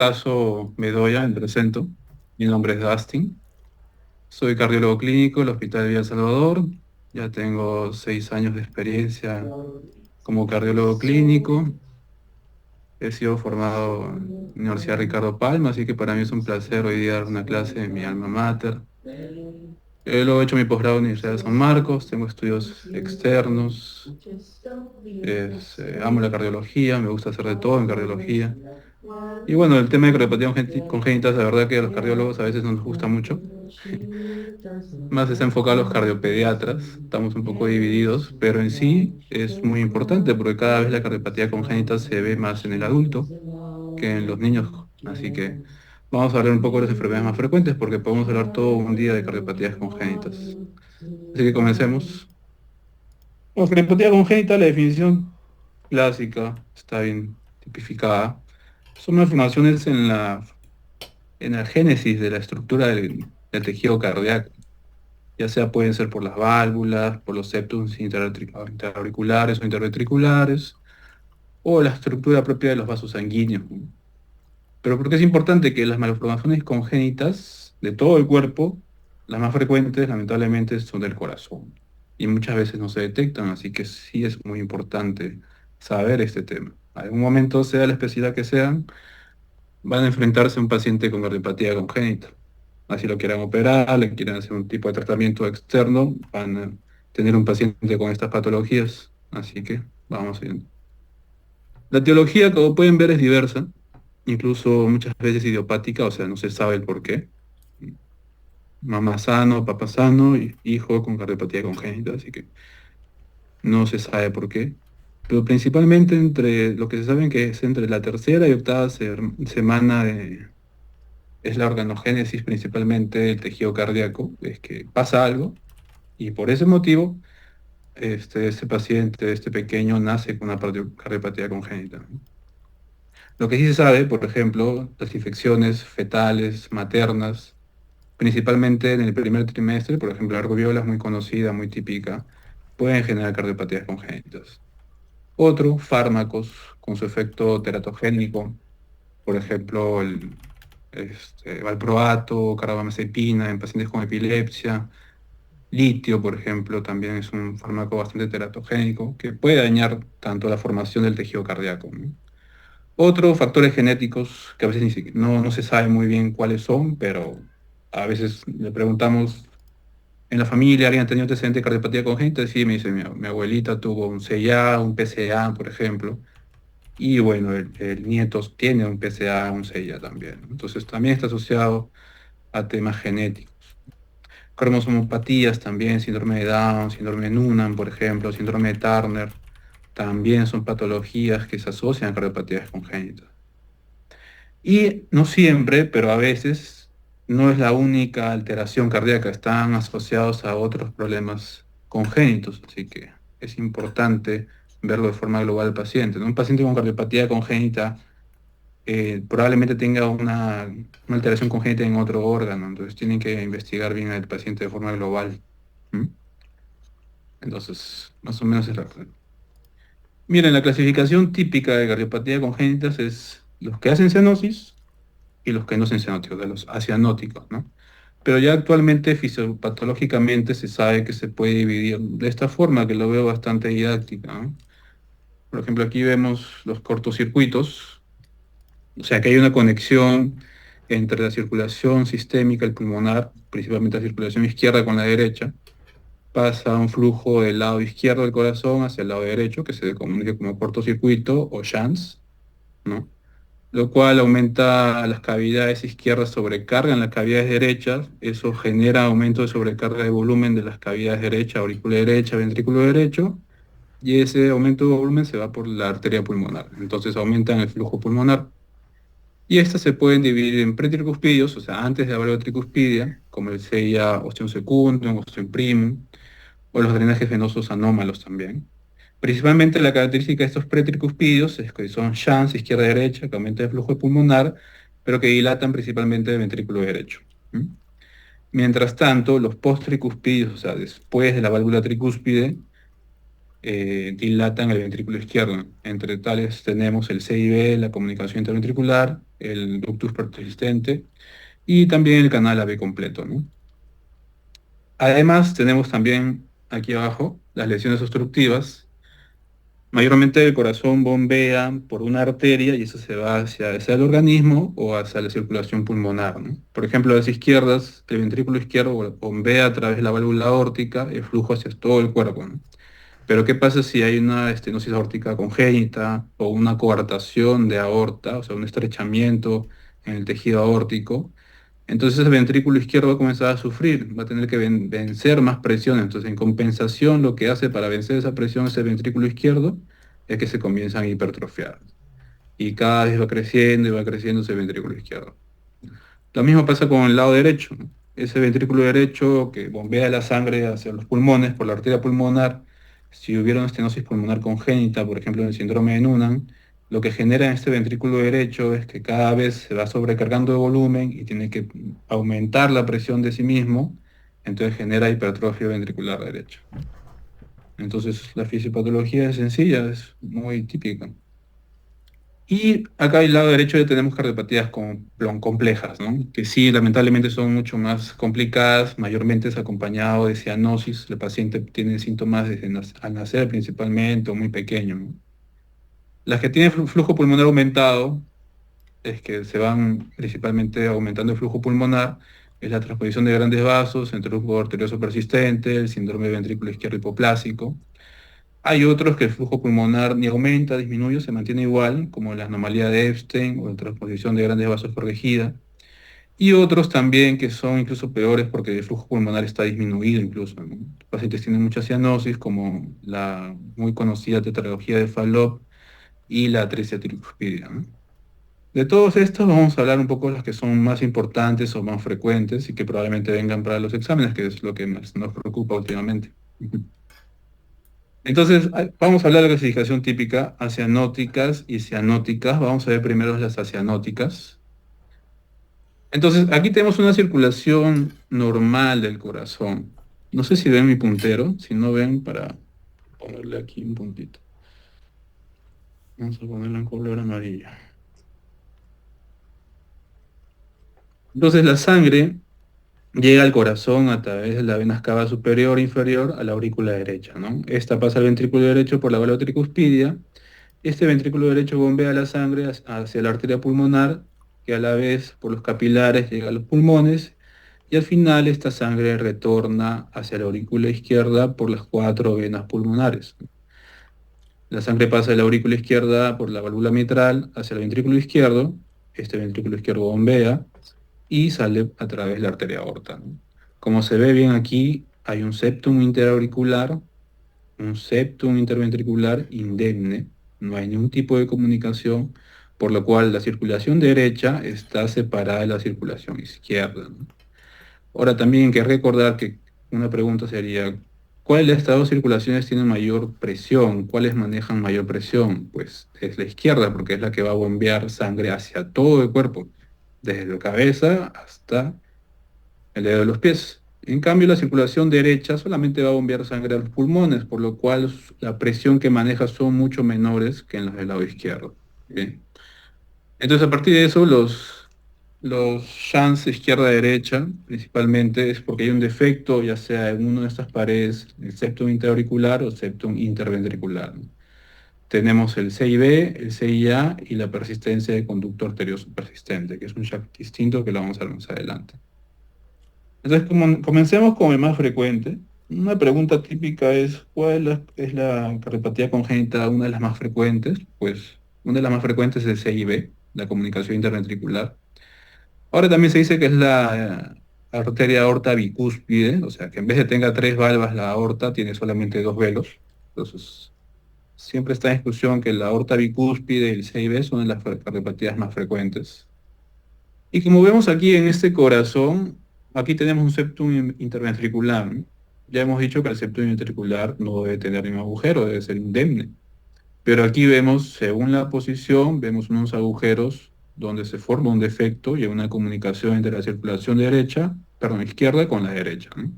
Caso Bedoya, me presento. Mi nombre es Dustin. Soy cardiólogo clínico del Hospital de Villa El Salvador. Ya tengo 6 años de experiencia como cardiólogo clínico. He sido formado en la Universidad Ricardo Palma, así que para mí es un placer hoy día dar una clase en mi alma mater. Luego he hecho mi posgrado en la Universidad de San Marcos, tengo estudios externos. Amo la cardiología, me gusta hacer de todo en cardiología. Y bueno, el tema de cardiopatía congénita, la verdad que a los cardiólogos a veces no nos gusta mucho. Más está enfocado a los cardiopediatras, estamos un poco divididos, pero en sí es muy importante porque cada vez la cardiopatía congénita se ve más en el adulto que en los niños. Así que vamos a hablar un poco de las enfermedades más frecuentes porque podemos hablar todo un día de cardiopatías congénitas. Así que comencemos. Bueno, cardiopatía congénita, la definición clásica está bien tipificada. Son malformaciones en la génesis de la estructura del tejido cardíaco. Ya sea pueden ser por las válvulas, por los septos interauriculares o interventriculares, o la estructura propia de los vasos sanguíneos, ¿no? Pero ¿por qué es importante que las malformaciones congénitas de todo el cuerpo, las más frecuentes, lamentablemente, son del corazón? Y muchas veces no se detectan, así que sí es muy importante saber este tema. En algún momento, sea la especialidad que sean, van a enfrentarse a un paciente con cardiopatía congénita. Así lo quieran operar, le quieren hacer un tipo de tratamiento externo, van a tener un paciente con estas patologías. Así que vamos viendo. La etiología, como pueden ver, es diversa, incluso muchas veces idiopática, o sea, no se sabe el por qué. Mamá sano, papá sano, hijo con cardiopatía congénita, así que no se sabe por qué. Pero principalmente entre lo que se sabe que es entre la tercera y octava semana es la organogénesis principalmente del tejido cardíaco, es que pasa algo y por ese motivo este paciente, este pequeño, nace con una cardiopatía congénita, ¿no? Lo que sí se sabe, por ejemplo, las infecciones fetales, maternas, principalmente en el primer trimestre, por ejemplo, la rubiola es muy conocida, muy típica, pueden generar cardiopatías congénitas. Otro, fármacos con su efecto teratogénico, por ejemplo, valproato, carbamazepina en pacientes con epilepsia, litio, por ejemplo, también es un fármaco bastante teratogénico que puede dañar tanto la formación del tejido cardíaco, ¿no? Otros factores genéticos que a veces no se sabe muy bien cuáles son, pero a veces le preguntamos en la familia, ¿alguien ha tenido antecedente de cardiopatía congénita? Sí, me dice, mi abuelita tuvo un CIA, un PCA, por ejemplo. Y bueno, el nieto tiene un PCA, un CIA también, ¿no? Entonces también está asociado a temas genéticos. Cromosomopatías también, síndrome de Down, síndrome de Noonan, por ejemplo, síndrome de Turner, también son patologías que se asocian a cardiopatías congénitas. Y no siempre, pero a veces no es la única alteración cardíaca, están asociados a otros problemas congénitos, así que es importante verlo de forma global al paciente, ¿no? Un paciente con cardiopatía congénita probablemente tenga una alteración congénita en otro órgano, entonces tienen que investigar bien al paciente de forma global. ¿Mm? Entonces, más o menos es la... Miren, la clasificación típica de cardiopatía congénitas es los que hacen cianosis y los que no hacen cianóticos, de los acianóticos, ¿no? Pero ya actualmente fisiopatológicamente se sabe que se puede dividir de esta forma, que lo veo bastante didáctica, ¿no? Por ejemplo, aquí vemos los cortocircuitos, o sea que hay una conexión entre la circulación sistémica, el pulmonar, principalmente la circulación izquierda con la derecha, pasa un flujo del lado izquierdo del corazón hacia el lado derecho, que se comunica como cortocircuito o shunts, ¿no? Lo cual aumenta las cavidades izquierdas, sobrecargan las cavidades derechas, eso genera aumento de sobrecarga de volumen de las cavidades derecha, aurícula derecha, ventrículo derecho, y ese aumento de volumen se va por la arteria pulmonar, entonces aumentan el flujo pulmonar. Y estas se pueden dividir en pretricuspidios, o sea, antes de la válvula tricuspidia, como el SEIA ostium secundum, ostium primum, o los drenajes venosos anómalos también. Principalmente la característica de estos pretricuspidios es que son shunts izquierda-derecha, que aumentan el flujo pulmonar, pero que dilatan principalmente el ventrículo derecho. ¿Mm? Mientras tanto, los postricuspidios, o sea, después de la válvula tricúspide, dilatan el ventrículo izquierdo. Entre tales tenemos el CIB, la comunicación interventricular, el ductus persistente y también el canal AB completo, ¿no? Además, tenemos también aquí abajo las lesiones obstructivas. Mayormente el corazón bombea por una arteria y eso se va hacia el organismo o hacia la circulación pulmonar, ¿no? Por ejemplo, las izquierdas, el ventrículo izquierdo bombea a través de la válvula aórtica el flujo hacia todo el cuerpo, ¿no? Pero ¿qué pasa si hay una estenosis aórtica congénita o una coartación de aorta, o sea, un estrechamiento en el tejido aórtico? Entonces el ventrículo izquierdo va a comenzar a sufrir, va a tener que vencer más presión. Entonces, en compensación, lo que hace para vencer esa presión ese ventrículo izquierdo es que se comienzan a hipertrofiar. Y cada vez va creciendo y va creciendo ese ventrículo izquierdo. Lo mismo pasa con el lado derecho, ¿no? Ese ventrículo derecho que bombea la sangre hacia los pulmones por la arteria pulmonar, si hubiera una estenosis pulmonar congénita, por ejemplo en el síndrome de Noonan, lo que genera en este ventrículo derecho es que cada vez se va sobrecargando de volumen y tiene que aumentar la presión de sí mismo, entonces genera hipertrofia ventricular derecha. Entonces la fisiopatología es sencilla, es muy típica. Y acá al lado derecho ya tenemos cardiopatías complejas, ¿no? Que sí, lamentablemente son mucho más complicadas, mayormente es acompañado de cianosis. El paciente tiene síntomas desde al nacer principalmente o muy pequeño, ¿no? Las que tienen flujo pulmonar aumentado, es que se van principalmente aumentando el flujo pulmonar, es la transposición de grandes vasos, el truco arterioso persistente, el síndrome de ventrículo izquierdo hipoplásico. Hay otros que el flujo pulmonar ni aumenta, disminuye, se mantiene igual, como la anomalía de Epstein o la transposición de grandes vasos corregida. Y otros también que son incluso peores porque el flujo pulmonar está disminuido incluso, ¿no? Los pacientes tienen mucha cianosis, como la muy conocida tetralogía de Fallot y la atresia tricuspidia, ¿no? De todos estos vamos a hablar un poco de los que son más importantes o más frecuentes y que probablemente vengan para los exámenes, que es lo que más nos preocupa últimamente. Entonces, vamos a hablar de la clasificación típica, acianóticas y cianóticas. Vamos a ver primero las acianóticas. Entonces, aquí tenemos una circulación normal del corazón. No sé si ven mi puntero, si no ven, para ponerle aquí un puntito. Vamos a ponerlo en color amarillo. Entonces, la sangre llega al corazón a través de la vena cava superior e inferior a la aurícula derecha, ¿no? Esta pasa al ventrículo derecho por la válvula tricuspidia. Este ventrículo derecho bombea la sangre hacia la arteria pulmonar, que a la vez por los capilares llega a los pulmones, y al final esta sangre retorna hacia la aurícula izquierda por las cuatro venas pulmonares. La sangre pasa de la aurícula izquierda por la válvula mitral hacia el ventrículo izquierdo, este ventrículo izquierdo bombea y sale a través de la arteria aorta, ¿no? Como se ve bien aquí, hay un septum interauricular, un septum interventricular indemne, no hay ningún tipo de comunicación, por lo cual la circulación derecha está separada de la circulación izquierda, ¿no? Ahora también hay que recordar que una pregunta sería, ¿cuál de estas dos circulaciones tiene mayor presión? ¿Cuáles manejan mayor presión? Pues es la izquierda, porque es la que va a bombear sangre hacia todo el cuerpo, desde la cabeza hasta el dedo de los pies. En cambio, la circulación derecha solamente va a bombear sangre a los pulmones, por lo cual la presión que maneja son mucho menores que en las del lado izquierdo. ¿Bien? Entonces, a partir de eso, los shunts izquierda-derecha, principalmente, es porque hay un defecto, ya sea en una de estas paredes, el septum interauricular o septum interventricular, ¿no? Tenemos el CIB, el CIA y la persistencia de conducto arterioso persistente, que es un shunt distinto que lo vamos a ver más adelante. Entonces, comencemos con el más frecuente. Una pregunta típica es, ¿cuál es la cardiopatía congénita, una de las más frecuentes? Pues una de las más frecuentes es el CIB, la comunicación interventricular. Ahora también se dice que es la arteria aorta bicúspide, o sea que en vez de tenga tres valvas, la aorta tiene solamente dos velos. Entonces, siempre está en discusión que la aorta bicúspide y el CIB son de las cardiopatías más frecuentes. Y como vemos aquí en este corazón, aquí tenemos un septum interventricular, ¿no? Ya hemos dicho que el septum interventricular no debe tener ningún agujero, debe ser indemne. Pero aquí vemos, según la posición, vemos unos agujeros donde se forma un defecto y hay una comunicación entre la circulación derecha, perdón, izquierda con la derecha, ¿no?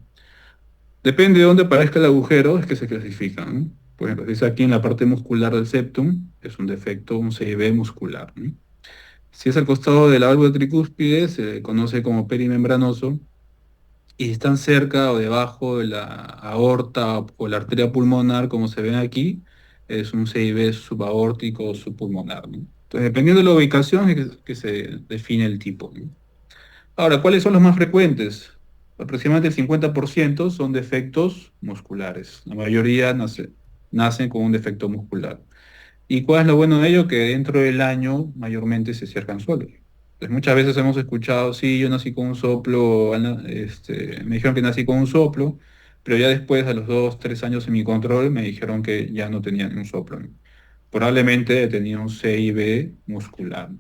Depende de dónde aparezca el agujero, es que se clasifica, ¿no? Por ejemplo, si es aquí en la parte muscular del septum, es un defecto, un CIB muscular, ¿no? Si es al costado de la válvula tricúspide, se conoce como perimembranoso, y si están cerca o debajo de la aorta o la arteria pulmonar, como se ven aquí, es un CIB subaórtico o subpulmonar, ¿no? Entonces, dependiendo de la ubicación es que se define el tipo, ¿no? Ahora, ¿cuáles son los más frecuentes? Aproximadamente el 50% son defectos musculares. La mayoría nacen con un defecto muscular. ¿Y cuál es lo bueno de ello? Que dentro del año mayormente se cierran solos. Pues muchas veces hemos escuchado, sí, yo nací con un soplo, me dijeron que nací con un soplo, pero ya después, a los 2, 3 años en mi control, me dijeron que ya no tenía un soplo, ¿no? Probablemente tenía un CIB muscular.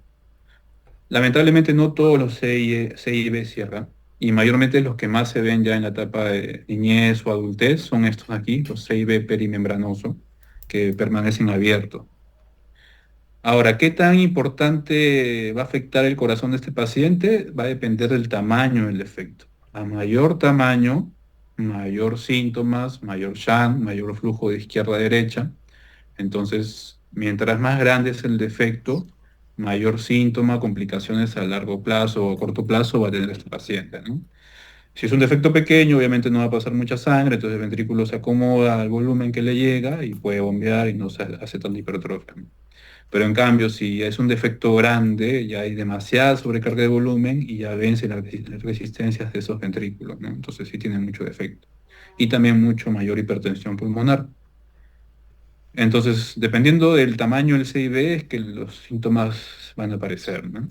Lamentablemente no todos los CIB cierran, y mayormente los que más se ven ya en la etapa de niñez o adultez son estos aquí, los CIB perimembranosos, que permanecen abiertos. Ahora, ¿qué tan importante va a afectar el corazón de este paciente? Va a depender del tamaño del defecto. A mayor tamaño, mayor síntomas, mayor shunt, mayor flujo de izquierda a derecha. Entonces, mientras más grande es el defecto, mayor síntoma, complicaciones a largo plazo o a corto plazo va a tener este paciente, ¿no? Si es un defecto pequeño, obviamente no va a pasar mucha sangre, entonces el ventrículo se acomoda al volumen que le llega y puede bombear y no se hace tanta hipertrofia, ¿no? Pero en cambio, si es un defecto grande, ya hay demasiada sobrecarga de volumen y ya vence las resistencias de esos ventrículos, ¿no? Entonces sí tiene mucho defecto. Y también mucho mayor hipertensión pulmonar. Entonces, dependiendo del tamaño del CIB, es que los síntomas van a aparecer, ¿no?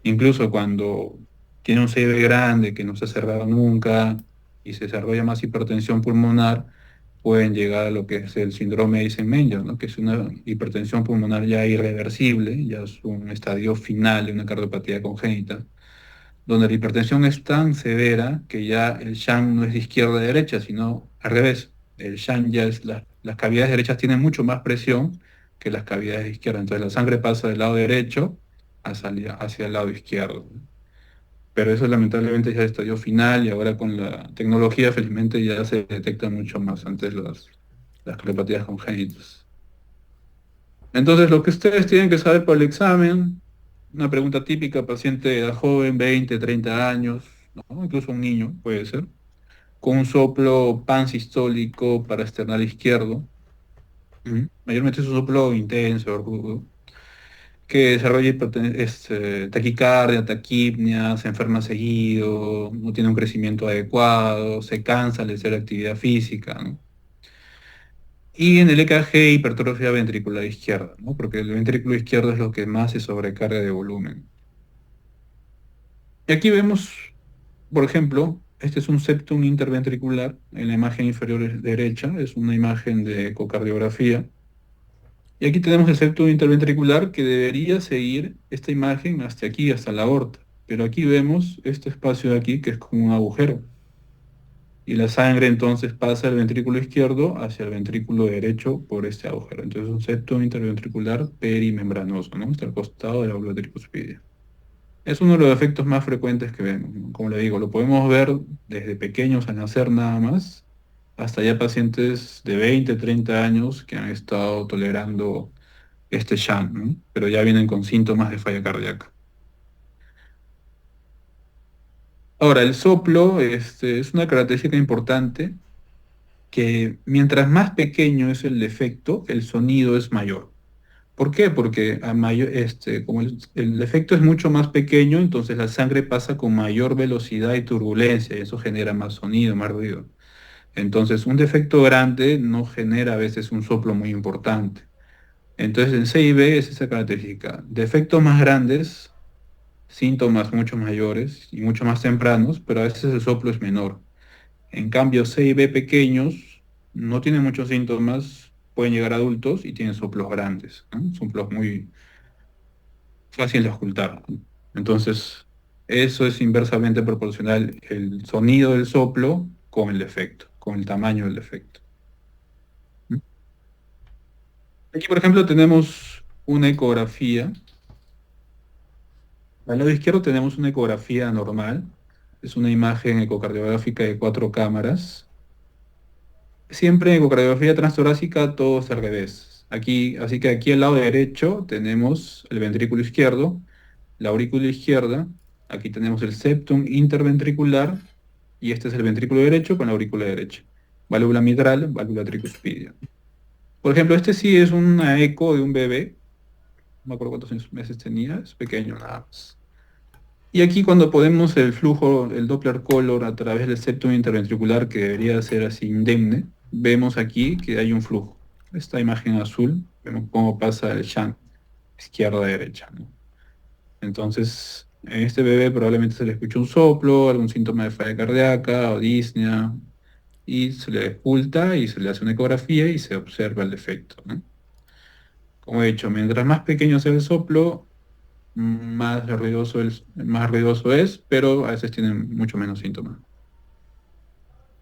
Incluso cuando tiene un CIB grande que no se ha cerrado nunca y se desarrolla más hipertensión pulmonar, pueden llegar a lo que es el síndrome de Eisenmenger, ¿no? Que es una hipertensión pulmonar ya irreversible, ya es un estadio final de una cardiopatía congénita, donde la hipertensión es tan severa que ya el shunt no es de izquierda a derecha, sino al revés. El shunt ya es las cavidades derechas tienen mucho más presión que las cavidades de izquierda. Entonces la sangre pasa del lado derecho hacia el lado izquierdo. Pero eso lamentablemente ya es el estadio final, y ahora con la tecnología felizmente ya se detecta mucho más antes las cardiopatías congénitas. Entonces, lo que ustedes tienen que saber para el examen, una pregunta típica: paciente de edad joven, 20, 30 años, ¿no? Incluso un niño puede ser, con un soplo pansistólico parasternal izquierdo. Mayormente es un soplo intenso, rudo, que desarrolla taquicardia, taquipnea, se enferma seguido, no tiene un crecimiento adecuado, se cansa al hacer actividad física, ¿no? Y en el EKG, hipertrofia ventricular izquierda, ¿no? Porque el ventrículo izquierdo es lo que más se sobrecarga de volumen. Y aquí vemos, por ejemplo, este es un septum interventricular en la imagen inferior derecha, es una imagen de ecocardiografía. Y aquí tenemos el septum interventricular que debería seguir esta imagen hasta aquí, hasta la aorta. Pero aquí vemos este espacio de aquí que es como un agujero. Y la sangre entonces pasa del ventrículo izquierdo hacia el ventrículo derecho por este agujero. Entonces un septum interventricular perimembranoso, ¿no? Está al costado de la válvula tricuspidia. Es uno de los efectos más frecuentes que vemos, ¿no? Como le digo, lo podemos ver desde pequeños al nacer nada más, hasta ya pacientes de 20, 30 años que han estado tolerando este shunt, ¿no? Pero ya vienen con síntomas de falla cardíaca. Ahora, el soplo, es una característica importante, que mientras más pequeño es el defecto, el sonido es mayor. ¿Por qué? Porque como el defecto es mucho más pequeño, entonces la sangre pasa con mayor velocidad y turbulencia, y eso genera más sonido, más ruido. Entonces, un defecto grande no genera a veces un soplo muy importante. Entonces, en CIB es esa característica. Defectos más grandes, síntomas mucho mayores y mucho más tempranos, pero a veces el soplo es menor. En cambio, C y B pequeños no tienen muchos síntomas, pueden llegar a adultos y tienen soplos grandes, ¿no? Soplos muy fáciles de ocultar, ¿no? Entonces, eso es inversamente proporcional el sonido del soplo con el defecto, con el tamaño del defecto. ¿Mm? Aquí, por ejemplo, tenemos una ecografía. Al lado izquierdo tenemos una ecografía normal. Es una imagen ecocardiográfica de 4 cámaras. Siempre en ecocardiografía transtorácica todo es al revés. Aquí, así que aquí al lado derecho tenemos el ventrículo izquierdo, la aurícula izquierda, aquí tenemos el septum interventricular, y este es el ventrículo derecho con la aurícula derecha. Válvula mitral, válvula tricuspidia. Por ejemplo, este sí es una eco de un bebé, no me acuerdo cuántos meses tenía, es pequeño nada más. Y aquí cuando podemos el flujo, el Doppler color a través del septum interventricular, que debería ser así indemne, vemos aquí que hay un flujo. Esta imagen azul, vemos cómo pasa el shunt izquierda a derecha, ¿no? Entonces, en este bebé probablemente se le escucha un soplo, algún síntoma de falla cardíaca o disnea, y se le oculta y se le hace una ecografía y se observa el defecto, ¿no? Como he dicho, mientras más pequeño sea el soplo, más ruidoso es, pero a veces tiene mucho menos síntomas.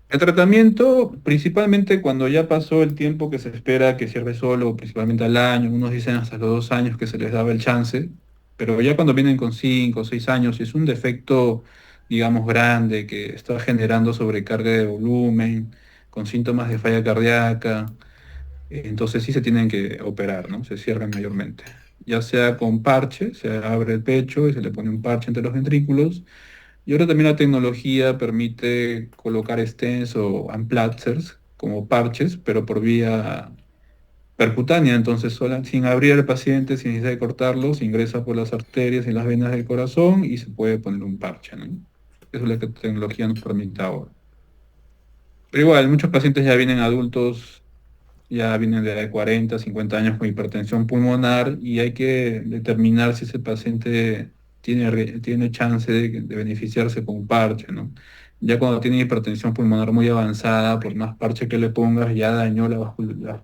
El tratamiento, principalmente cuando ya pasó el tiempo que se espera que cierre solo, principalmente al año, unos dicen hasta los 2 años que se les daba el chance, pero ya cuando vienen con 5 o 6 años, si es un defecto, digamos, grande, que está generando sobrecarga de volumen, con síntomas de falla cardíaca, entonces sí se tienen que operar, ¿no? Se cierran mayormente. Ya sea con parche, se abre el pecho y se le pone un parche entre los ventrículos. Y ahora también la tecnología permite colocar stents o unplasters como parches, pero por vía percutánea. Entonces, sin abrir al paciente, sin necesidad de cortarlo, se ingresa por las arterias y las venas del corazón y se puede poner un parche, ¿no? Eso es lo que la tecnología nos permite ahora. Pero igual, muchos pacientes ya vienen adultos, ya vienen de edad de 40, 50 años con hipertensión pulmonar y hay que determinar si ese paciente tiene chance de beneficiarse con un parche, ¿no? Ya cuando tiene hipertensión pulmonar muy avanzada, por más parche que le pongas, ya dañó la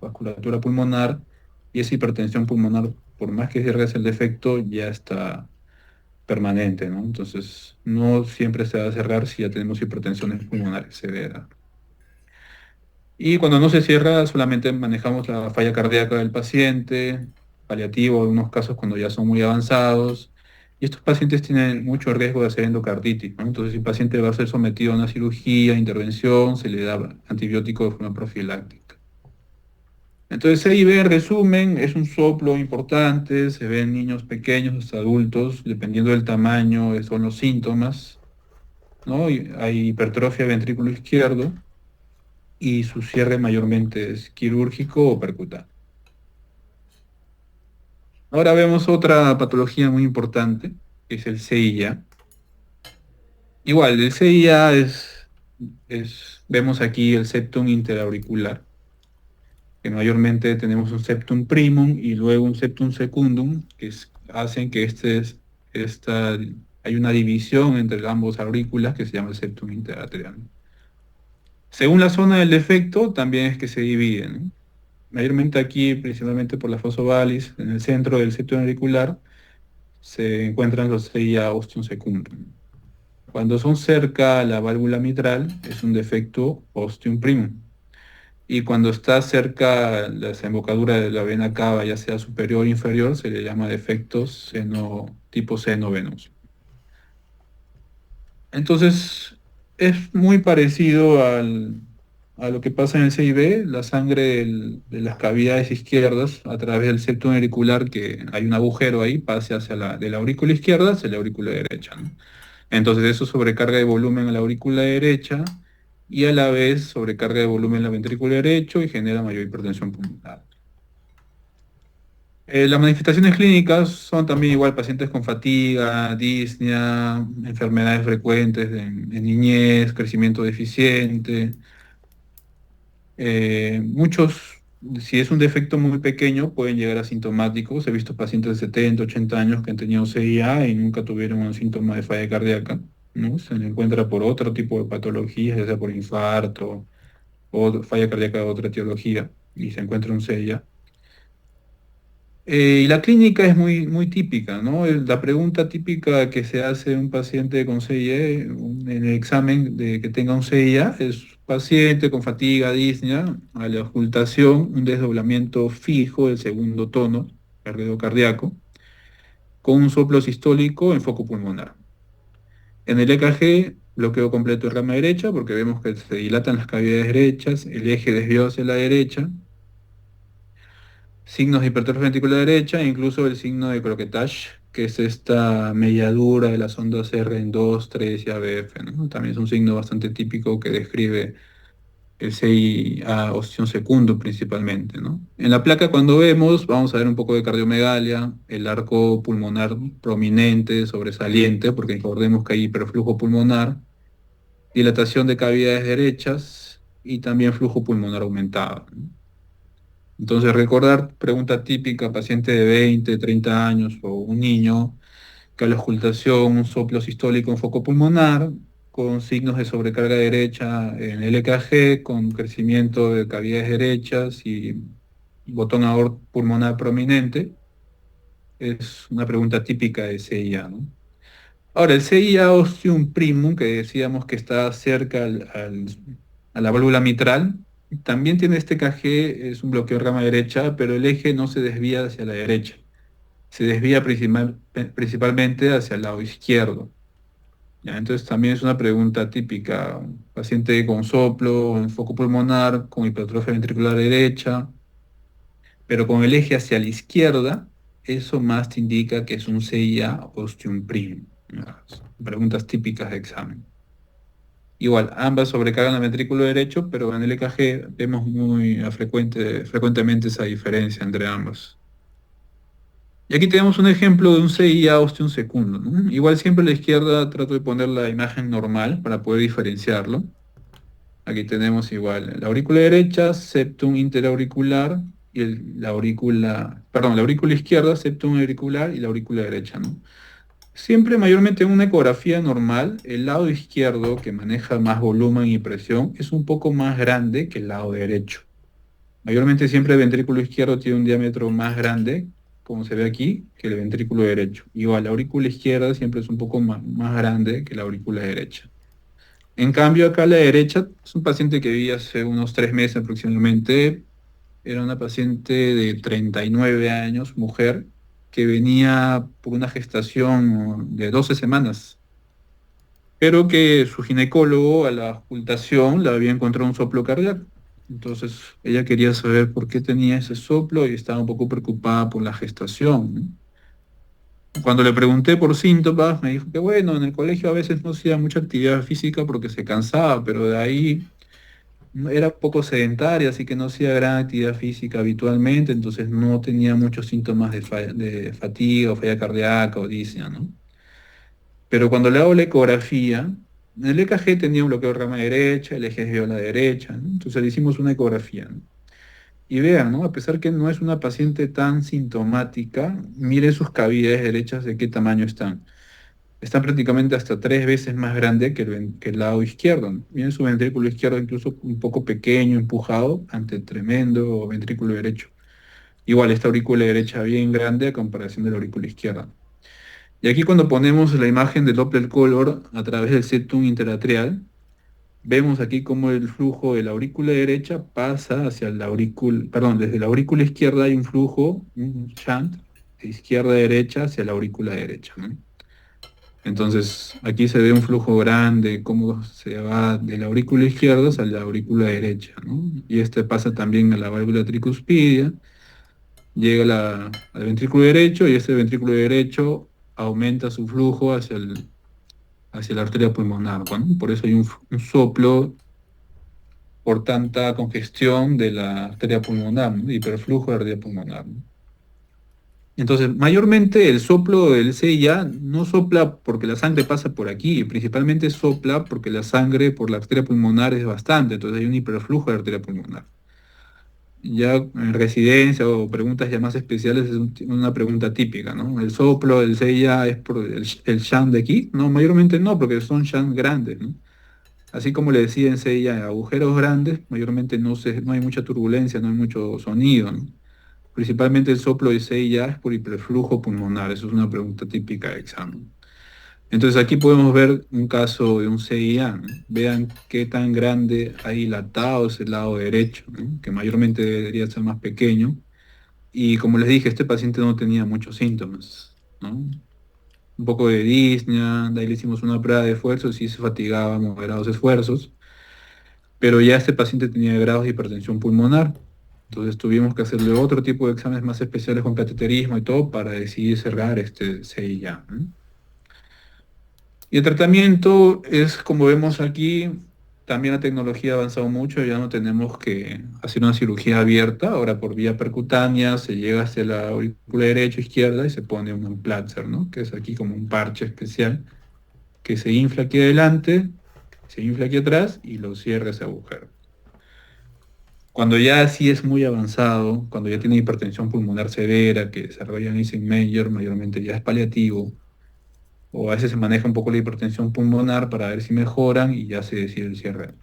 vasculatura pulmonar y esa hipertensión pulmonar, por más que cierres el defecto, ya está permanente, ¿no? Entonces, no siempre se va a cerrar si ya tenemos hipertensiones pulmonares severas. Y cuando no se cierra, solamente manejamos la falla cardíaca del paciente, paliativo, en algunos casos cuando ya son muy avanzados. Y estos pacientes tienen mucho riesgo de hacer endocarditis, ¿no? Entonces, si el paciente va a ser sometido a una cirugía, intervención, se le da antibiótico de forma profiláctica. Entonces, CIB, en resumen, es un soplo importante, se ve en niños pequeños hasta adultos, dependiendo del tamaño, son los síntomas, ¿no? Hay hipertrofia del ventrículo izquierdo y su cierre mayormente es quirúrgico o percutáneo. Ahora vemos otra patología muy importante, que es el CIA. Igual, el CIA vemos aquí el septum interauricular, que mayormente tenemos un septum primum y luego un septum secundum, hacen que hay una división entre ambos aurículas que se llama el septum interarterial. Según la zona del defecto, también es que se dividen, ¿no? Mayormente aquí, principalmente por la fosovalis, en el centro del septum auricular, se encuentran los CIA ostium secundum. Cuando son cerca a la válvula mitral, es un defecto ostium primum. Y cuando está cerca la desembocadura de la vena cava, ya sea superior o inferior, se le llama defecto tipo seno venoso. Entonces, es muy parecido a lo que pasa en el CIB, la sangre de las cavidades izquierdas a través del septum auricular, que hay un agujero ahí, pase de la aurícula izquierda hacia la aurícula derecha, ¿no? Entonces eso sobrecarga de volumen a la aurícula derecha y a la vez sobrecarga de volumen en la ventrícula derecho y genera mayor hipertensión pulmonar. Las manifestaciones clínicas son también igual pacientes con fatiga, disnea, enfermedades frecuentes en niñez, crecimiento deficiente. Muchos, si es un defecto muy pequeño, pueden llegar asintomáticos. He visto pacientes de 70, 80 años que han tenido CIA y nunca tuvieron un síntoma de falla cardíaca, ¿no? Se le encuentra por otro tipo de patologías, ya sea por infarto o falla cardíaca de otra etiología, y se encuentra un CIA. Y la clínica es muy, muy típica, ¿no? La pregunta típica que se hace un paciente con CIA en el examen de que tenga un CIA es paciente con fatiga, disnea, a la ocultación, un desdoblamiento fijo del segundo tono cardíaco, con un soplo sistólico en foco pulmonar. En el EKG, bloqueo completo de rama derecha, porque vemos que se dilatan las cavidades derechas, el eje desviado hacia la derecha, signos de hipertrofia ventricular derecha e incluso el signo de croquetage, que es esta melladura de las ondas R en 2, 3 y ABF, ¿no? También es un signo bastante típico que describe el CIA ostión secundo principalmente, ¿no? En la placa cuando vemos, vamos a ver un poco de cardiomegalia, el arco pulmonar prominente, sobresaliente, porque recordemos que hay hiperflujo pulmonar, dilatación de cavidades derechas y también flujo pulmonar aumentado, ¿no? Entonces, recordar, pregunta típica, paciente de 20, 30 años o un niño, que a la auscultación, un soplo sistólico en foco pulmonar, con signos de sobrecarga derecha en el EKG, con crecimiento de cavidades derechas y botón aorto pulmonar prominente, es una pregunta típica de CIA, ¿no? Ahora, el CIA ostium primum, que decíamos que está cerca a la válvula mitral, también tiene este KG, es un bloqueo de rama derecha, pero el eje no se desvía hacia la derecha, se desvía principalmente hacia el lado izquierdo. ¿Ya? Entonces también es una pregunta típica, un paciente con soplo, en foco pulmonar, con hipertrofia ventricular derecha, pero con el eje hacia la izquierda, eso más te indica que es un CIA ostium primum. ¿Ya? Son preguntas típicas de examen. Igual, ambas sobrecargan el ventrículo derecho, pero en el EKG vemos muy frecuentemente esa diferencia entre ambas. Y aquí tenemos un ejemplo de un CIA ostium secundo, ¿no? Igual siempre a la izquierda trato de poner la imagen normal para poder diferenciarlo. Aquí tenemos igual la aurícula derecha, septum interauricular y la aurícula izquierda, septum auricular y la aurícula derecha, ¿no? Siempre, mayormente en una ecografía normal, el lado izquierdo, que maneja más volumen y presión, es un poco más grande que el lado derecho. Mayormente siempre el ventrículo izquierdo tiene un diámetro más grande, como se ve aquí, que el ventrículo derecho. Igual, la aurícula izquierda siempre es un poco más grande que la aurícula derecha. En cambio, acá a la derecha es un paciente que vi hace unos 3 meses aproximadamente. Era una paciente de 39 años, mujer, que venía por una gestación de 12 semanas, pero que su ginecólogo a la ocultación le había encontrado un soplo cardíaco. Entonces ella quería saber por qué tenía ese soplo y estaba un poco preocupada por la gestación, ¿no? Cuando le pregunté por síntomas, me dijo que bueno, en el colegio a veces no hacía mucha actividad física porque se cansaba, pero de ahí era poco sedentaria, así que no hacía gran actividad física habitualmente, entonces no tenía muchos síntomas de fatiga o falla cardíaca o disnea, ¿no? Pero cuando le hago la ecografía, el EKG tenía un bloqueo de rama derecha, el eje dio a la derecha, ¿no? Entonces le hicimos una ecografía, ¿no? Y vean, ¿no? A pesar que no es una paciente tan sintomática, mire sus cavidades derechas de qué tamaño están. Están prácticamente hasta 3 veces más grande que el lado izquierdo, ¿no? Miren su ventrículo izquierdo incluso un poco pequeño, empujado, ante el tremendo ventrículo derecho. Igual esta aurícula derecha bien grande a comparación de la aurícula izquierda. Y aquí cuando ponemos la imagen del Doppler color a través del septum interatrial, vemos aquí cómo el flujo de la aurícula derecha pasa hacia la aurícula, perdón, desde la aurícula izquierda hay un flujo, un shunt, de izquierda a derecha hacia la aurícula derecha, ¿no? Entonces aquí se ve un flujo grande, cómo se va de la aurícula izquierda hacia la aurícula derecha, ¿no? Y este pasa también a la válvula tricuspidia, llega al ventrículo derecho y este ventrículo derecho aumenta su flujo hacia la arteria pulmonar, ¿no? Por eso hay un soplo por tanta congestión de la arteria pulmonar, ¿no? Hiperflujo de arteria pulmonar, ¿no? Entonces, mayormente el soplo del CIA no sopla porque la sangre pasa por aquí, principalmente sopla porque la sangre por la arteria pulmonar es bastante, entonces hay un hiperflujo de arteria pulmonar. Ya en residencia o preguntas ya más especiales es una pregunta típica, ¿no? ¿El soplo del CIA es por el shunt de aquí? No, mayormente no, porque son shunts grandes, ¿no? Así como le decía en CIA, agujeros grandes, mayormente no hay mucha turbulencia, no hay mucho sonido, ¿no? Principalmente el soplo de CIA es por hiperflujo pulmonar, eso es una pregunta típica de examen. Entonces aquí podemos ver un caso de un CIA, ¿no? Vean qué tan grande ha dilatado ese lado derecho, ¿no? Que mayormente debería ser más pequeño. Y como les dije, este paciente no tenía muchos síntomas, ¿no? Un poco de disnea, de ahí le hicimos una prueba de esfuerzo, sí se fatigaba, moderados esfuerzos, pero ya este paciente tenía grados de hipertensión pulmonar. Entonces tuvimos que hacerle otro tipo de exámenes más especiales con cateterismo y todo para decidir cerrar este CIA. Y el tratamiento es, como vemos aquí, también la tecnología ha avanzado mucho, ya no tenemos que hacer una cirugía abierta, ahora por vía percutánea se llega hacia la aurícula derecha o izquierda y se pone un implanter, ¿no? Que es aquí como un parche especial que se infla aquí adelante, se infla aquí atrás y lo cierra ese agujero. Cuando ya sí es muy avanzado, cuando ya tiene hipertensión pulmonar severa, que desarrollan Eisenmenger, mayormente ya es paliativo, o a veces se maneja un poco la hipertensión pulmonar para ver si mejoran y ya se decide el cierre.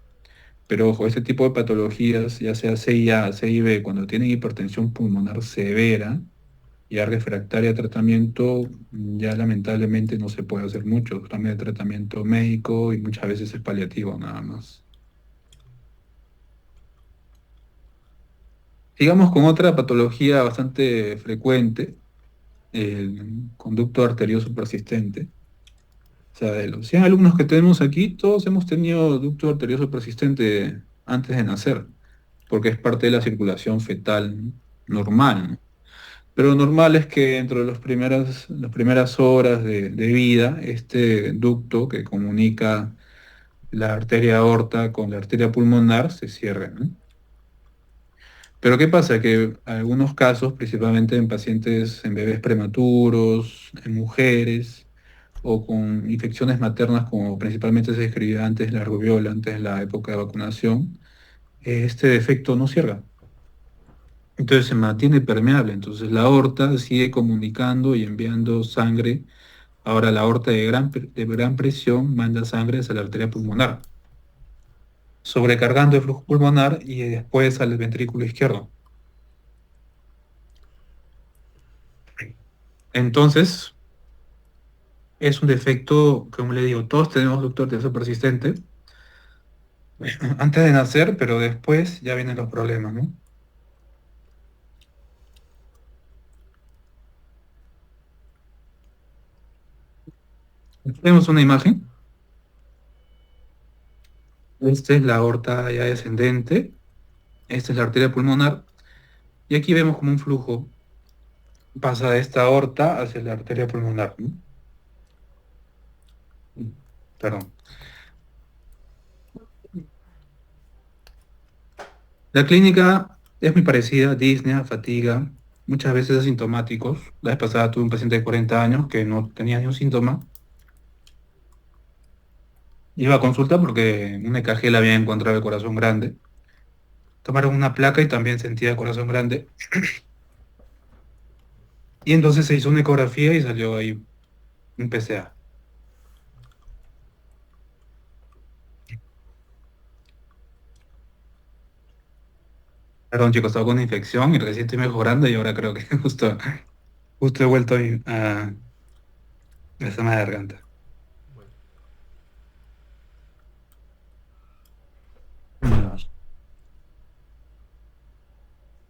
Pero ojo, este tipo de patologías, ya sea CIA, CIB, cuando tienen hipertensión pulmonar severa, ya refractaria a tratamiento, ya lamentablemente no se puede hacer mucho. También el tratamiento médico y muchas veces es paliativo nada más. Sigamos con otra patología bastante frecuente, el conducto arterioso persistente. O sea, de los 100 alumnos que tenemos aquí, todos hemos tenido ducto arterioso persistente antes de nacer, porque es parte de la circulación fetal normal, ¿no? Pero lo normal es que dentro de las primeras horas de vida, este ducto que comunica la arteria aorta con la arteria pulmonar se cierre, ¿no? Pero ¿qué pasa? Que en algunos casos, principalmente en pacientes, en bebés prematuros, en mujeres o con infecciones maternas, como principalmente se describía antes la rubiola, antes de la época de vacunación, este defecto no cierra. Entonces se mantiene permeable. Entonces la aorta sigue comunicando y enviando sangre. Ahora la aorta de gran presión manda sangre hacia la arteria pulmonar, sobrecargando el flujo pulmonar y después al ventrículo izquierdo. Entonces, es un defecto, como le digo, todos tenemos ducto arterioso persistente antes de nacer, pero después ya vienen los problemas, ¿no? Tenemos una imagen. Esta es la aorta ya descendente, esta es la arteria pulmonar, y aquí vemos como un flujo pasa de esta aorta hacia la arteria pulmonar, ¿no? Perdón. La clínica es muy parecida, disnea, fatiga, muchas veces asintomáticos. La vez pasada tuve un paciente de 40 años que no tenía ni un síntoma. Iba a consulta porque en un EKG le había encontrado el corazón grande. Tomaron una placa y también sentía el corazón grande. Y entonces se hizo una ecografía y salió ahí un PCA. Perdón, chicos, estaba con una infección y recién estoy mejorando y ahora creo que justo he vuelto a esa garganta.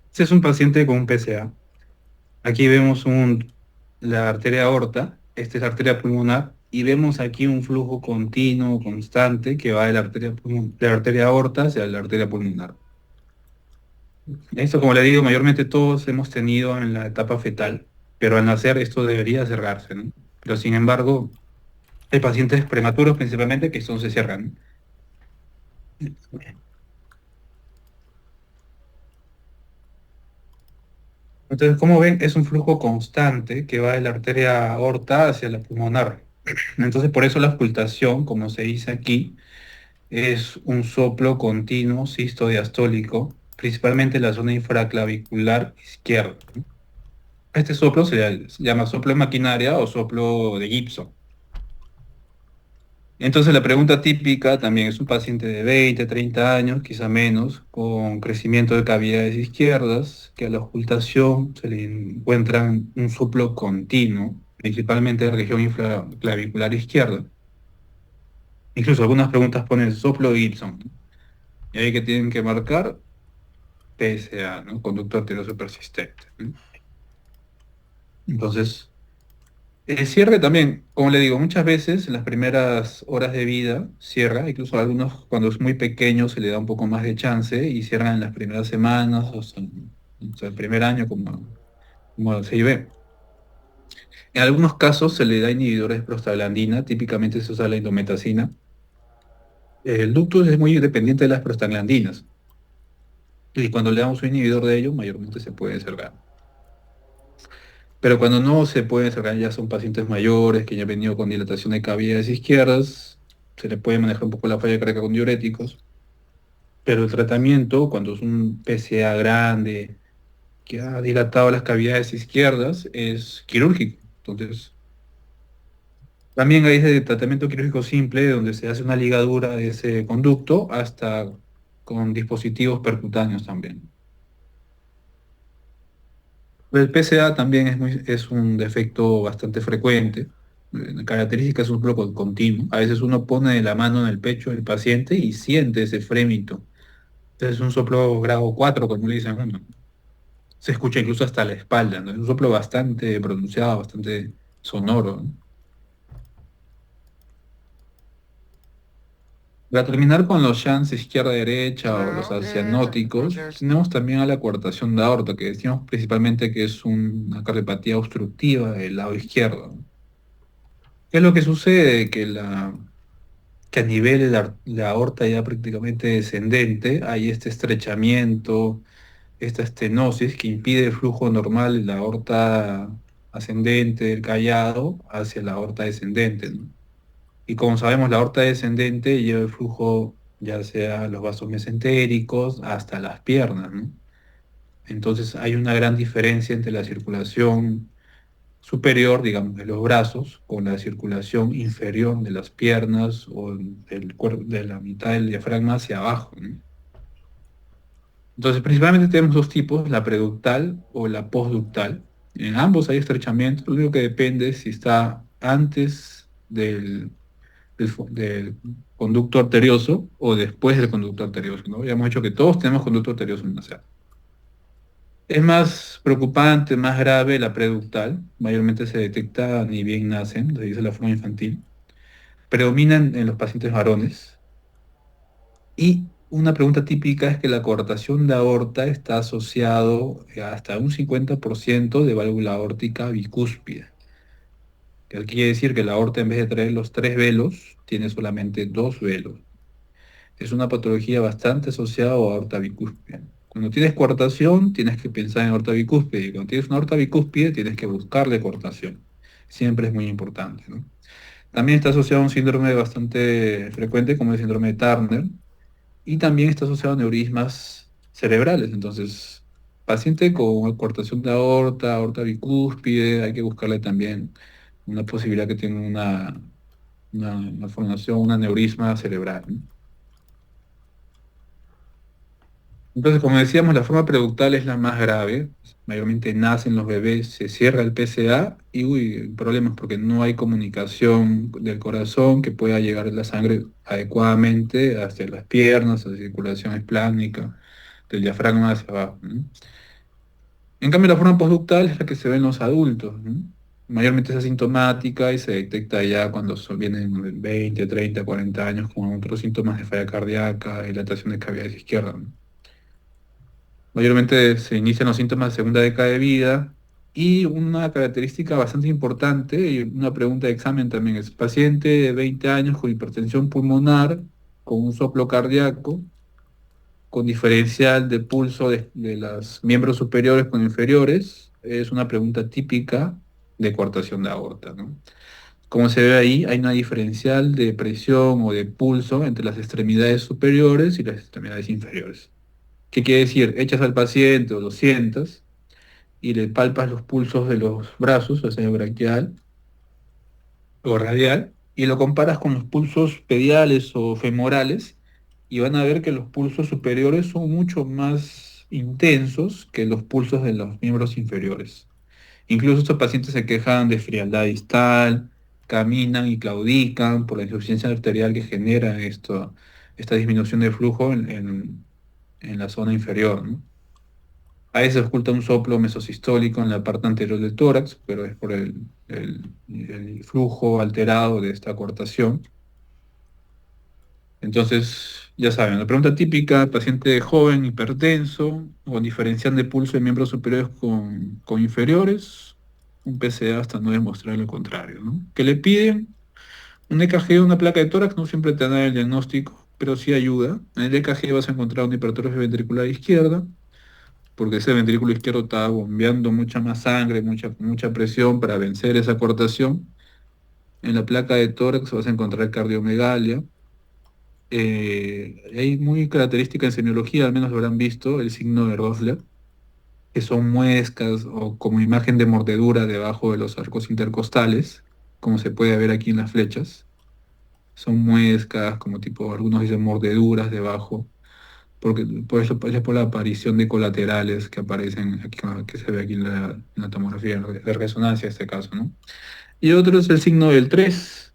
Este es un paciente con un PCA. Aquí vemos la arteria aorta, esta es la arteria pulmonar, y vemos aquí un flujo continuo, constante, que va de de la arteria aorta hacia la arteria pulmonar. Esto, como le digo, mayormente todos hemos tenido en la etapa fetal, pero al nacer esto debería cerrarse, ¿no? Pero sin embargo, hay pacientes prematuros principalmente que esto se cierran. Entonces, como ven, es un flujo constante que va de la arteria aorta hacia la pulmonar. Entonces, por eso la auscultación, como se dice aquí, es un soplo continuo sistodiastólico, principalmente en la zona infraclavicular izquierda. Este soplo se llama soplo de maquinaria o soplo de Gibson. Entonces la pregunta típica también es un paciente de 20, 30 años, quizá menos, con crecimiento de cavidades izquierdas, que a la ocultación se le encuentran un soplo continuo, principalmente en la región infraclavicular izquierda. Incluso algunas preguntas ponen soplo de Gibson, ¿no? Y ahí que tienen que marcar PSA, ¿no? Conducto arterioso persistente, ¿no? Entonces, El cierre también, como le digo, muchas veces en las primeras horas de vida cierra, incluso a algunos cuando es muy pequeño se le da un poco más de chance y cierran en las primeras semanas o sea, el primer año como se ve. En algunos casos se le da inhibidores de prostaglandina, típicamente se usa la indometacina. El ductus es muy dependiente de las prostaglandinas y cuando le damos un inhibidor de ello, mayormente se puede cerrar. Pero cuando no se puede cerrar, ya son pacientes mayores que ya han venido con dilatación de cavidades izquierdas, se le puede manejar un poco la falla cardíaca con diuréticos, pero el tratamiento, cuando es un PCA grande, que ha dilatado las cavidades izquierdas, es quirúrgico. Entonces, también hay ese tratamiento quirúrgico simple, donde se hace una ligadura de ese conducto, hasta con dispositivos percutáneos también. El PCA también es un defecto bastante frecuente. La característica es un bloco continuo. A veces uno pone la mano en el pecho del paciente y siente ese frémito. Entonces es un soplo grado 4, como le dicen a uno. Se escucha incluso hasta la espalda, ¿no? Es un soplo bastante pronunciado, bastante sonoro, ¿no? Para terminar con los shunts izquierda-derecha o los cianóticos, tenemos también a la coartación de aorta, que decimos principalmente que es una cardiopatía obstructiva del lado izquierdo, ¿no? ¿Qué es lo que sucede? Que a nivel de la aorta ya prácticamente descendente hay este estrechamiento, esta estenosis que impide el flujo normal de la aorta ascendente del callado hacia la aorta descendente, ¿no? Y como sabemos, la aorta descendente lleva el flujo ya sea los vasos mesentéricos hasta las piernas, ¿no? Entonces hay una gran diferencia entre la circulación superior, digamos, de los brazos, con la circulación inferior de las piernas o del cuerpo, de la mitad del diafragma hacia abajo, ¿no? Entonces, principalmente tenemos dos tipos, la preductal o la postductal. En ambos hay estrechamiento, lo único que depende es si está antes del conducto arterioso o después del conducto arterioso, ¿no? Ya hemos dicho que todos tenemos conducto arterioso en la sangre. Es más preocupante, más grave la preductal, mayormente se detecta ni bien nacen, se dice la forma infantil, predominan en los pacientes varones. Y una pregunta típica es que la coartación de aorta está asociado hasta un 50% de válvula aórtica bicúspide, que quiere decir que la aorta en vez de traer los tres velos, tiene solamente dos velos. Es una patología bastante asociada a aorta bicúspide. Cuando tienes coartación, tienes que pensar en aorta bicúspide. Y cuando tienes una aorta bicúspide, tienes que buscarle coartación. Siempre es muy importante, ¿no? También está asociado a un síndrome bastante frecuente, como el síndrome de Turner, y también está asociado a neurismas cerebrales. Entonces, paciente con coartación de aorta, aorta bicúspide, hay que buscarle también una posibilidad que tenga una formación, un aneurisma cerebral, ¿no? Entonces, como decíamos, la forma preductal es la más grave. Mayormente nacen los bebés, se cierra el PCA y uy, problemas porque no hay comunicación del corazón que pueda llegar la sangre adecuadamente hacia las piernas, la circulación esplánica, del diafragma hacia abajo, ¿no? En cambio, la forma postductal es la que se ve en los adultos, ¿no? Mayormente es asintomática y se detecta ya cuando vienen 20, 30, 40 años con otros síntomas de falla cardíaca, dilatación de cavidades izquierdas, ¿no? Mayormente se inician los síntomas de segunda década de vida y una característica bastante importante y una pregunta de examen también es paciente de 20 años con hipertensión pulmonar, con un soplo cardíaco, con diferencial de pulso de los miembros superiores con inferiores, es una pregunta típica de coartación de aorta, ¿no? Como se ve ahí, hay una diferencial de presión o de pulso entre las extremidades superiores y las extremidades inferiores. ¿Qué quiere decir? Echas al paciente o lo sientas y le palpas los pulsos de los brazos, o sea, braquial o radial, y lo comparas con los pulsos pediales o femorales, y van a ver que los pulsos superiores son mucho más intensos que los pulsos de los miembros inferiores. Incluso estos pacientes se quejan de frialdad distal, caminan y claudican por la insuficiencia arterial que genera esta disminución de flujo en la zona inferior, ¿no? A veces oculta un soplo mesosistólico en la parte anterior del tórax, pero es por el flujo alterado de esta coartación. Entonces, ya saben, la pregunta típica, paciente joven, hipertenso, o diferencial de pulso de miembros superiores con inferiores, un PCA hasta no demostrar lo contrario, ¿no? ¿Qué le piden? Un EKG, una placa de tórax, no siempre te da el diagnóstico, pero sí ayuda. En el EKG vas a encontrar una hipertrofia ventricular izquierda, porque ese ventrículo izquierdo está bombeando mucha más sangre, mucha presión para vencer esa coartación. En la placa de tórax vas a encontrar cardiomegalia. Hay muy característica en semiología, al menos lo habrán visto, el signo de Rosler, que son muescas o como imagen de mordedura debajo de los arcos intercostales, como se puede ver aquí en las flechas. Son muescas, como tipo, algunos dicen mordeduras debajo, porque por eso es por la aparición de colaterales que aparecen aquí, que se ve aquí en la tomografía de resonancia en este caso, ¿no? Y otro es el signo del 3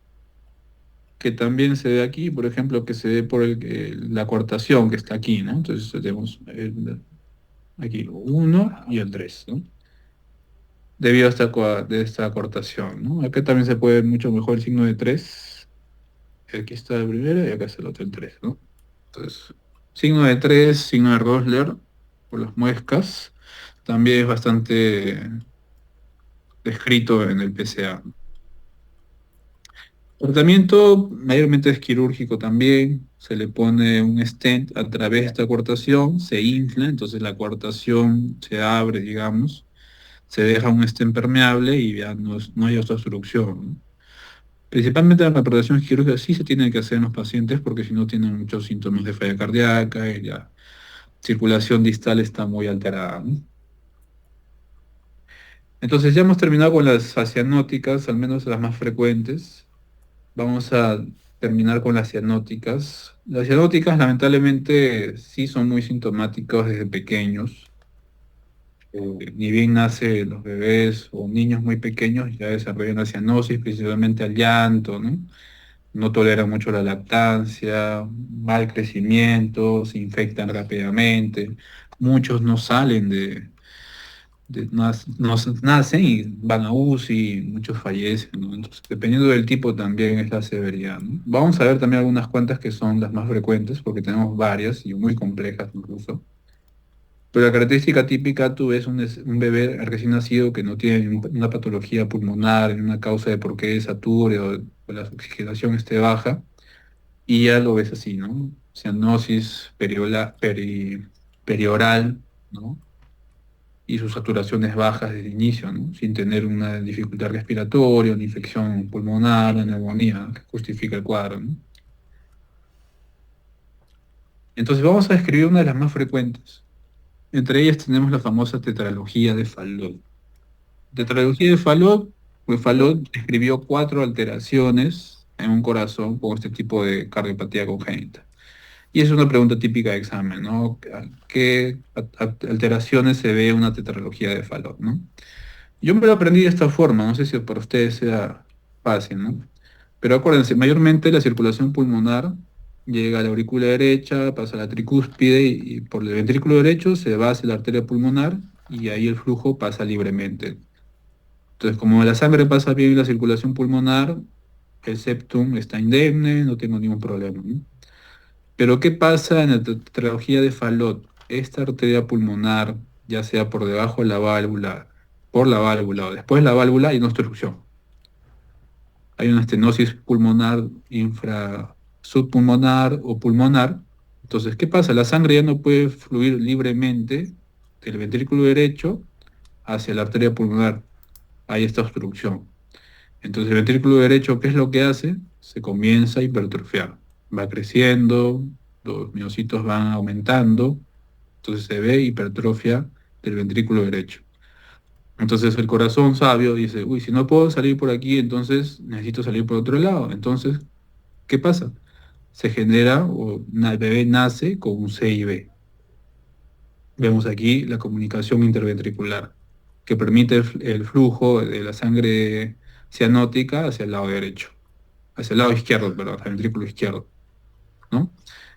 que también se ve aquí, por ejemplo, que se ve por la cortación que está aquí, ¿no? Entonces tenemos aquí 1 y el 3, ¿no? Debido a de esta cortación, ¿no? Acá también se puede ver mucho mejor el signo de 3. Aquí está el primero y acá está el otro, el 3, ¿no? Entonces, signo de 3, signo de Rosler, por las muescas, también es bastante descrito en el PCA. Tratamiento mayormente es quirúrgico también, se le pone un stent a través de esta coartación, se infla, entonces la coartación se abre, digamos, se deja un stent permeable y ya no hay otra obstrucción, ¿no? Principalmente las operaciones quirúrgicas sí se tienen que hacer en los pacientes porque si no tienen muchos síntomas de falla cardíaca y la circulación distal está muy alterada, ¿no? Entonces ya hemos terminado con las fascianóticas, al menos las más frecuentes. Vamos a terminar con las cianóticas. Las cianóticas lamentablemente sí son muy sintomáticos desde pequeños. Ni bien nacen los bebés o niños muy pequeños ya desarrollan la cianosis, principalmente al llanto, ¿no? No toleran mucho la lactancia, mal crecimiento, se infectan rápidamente. Muchos no salen nacen y van a UCI, muchos fallecen, ¿no? Entonces, dependiendo del tipo también es la severidad, ¿no? Vamos a ver también algunas cuantas que son las más frecuentes, porque tenemos varias y muy complejas incluso. Pero la característica típica, tú ves un bebé recién nacido que no tiene una patología pulmonar, una causa de por qué sature o la oxigenación esté baja, y ya lo ves así, ¿no? Cianosis perioral, ¿no? Y sus saturaciones bajas desde el inicio, ¿no? Sin tener una dificultad respiratoria, una infección pulmonar, una neumonía que justifica el cuadro, ¿no? Entonces vamos a describir una de las más frecuentes. Entre ellas tenemos la famosa tetralogía de Fallot. Tetralogía de Fallot, pues Fallot describió 4 alteraciones en un corazón con este tipo de cardiopatía congénita. Y es una pregunta típica de examen, ¿no? ¿Qué alteraciones se ve en una tetralogía de Fallot, ¿no? Yo me lo aprendí de esta forma, no sé si para ustedes sea fácil, ¿no? Pero acuérdense, mayormente la circulación pulmonar llega a la aurícula derecha, pasa a la tricúspide y por el ventrículo derecho se va hacia la arteria pulmonar y ahí el flujo pasa libremente. Entonces, como la sangre pasa bien en la circulación pulmonar, el septum está indemne, no tengo ningún problema, ¿no? Pero ¿qué pasa en la tetralogía de Fallot? Esta arteria pulmonar, ya sea por debajo de la válvula, por la válvula o después de la válvula, hay una obstrucción. Hay una estenosis pulmonar subpulmonar o pulmonar. Entonces, ¿qué pasa? La sangre ya no puede fluir libremente del ventrículo derecho hacia la arteria pulmonar. Hay esta obstrucción. Entonces, el ventrículo derecho, ¿qué es lo que hace? Se comienza a hipertrofiar. Va creciendo, los miocitos van aumentando, entonces se ve hipertrofia del ventrículo derecho. Entonces el corazón sabio dice, uy, si no puedo salir por aquí, entonces necesito salir por otro lado. Entonces, ¿qué pasa? Se genera, el bebé nace con un CIB. Vemos aquí la comunicación interventricular, que permite el flujo de la sangre cianótica hacia el lado derecho, hacia el lado izquierdo, perdón, hacia el ventrículo izquierdo, ¿no?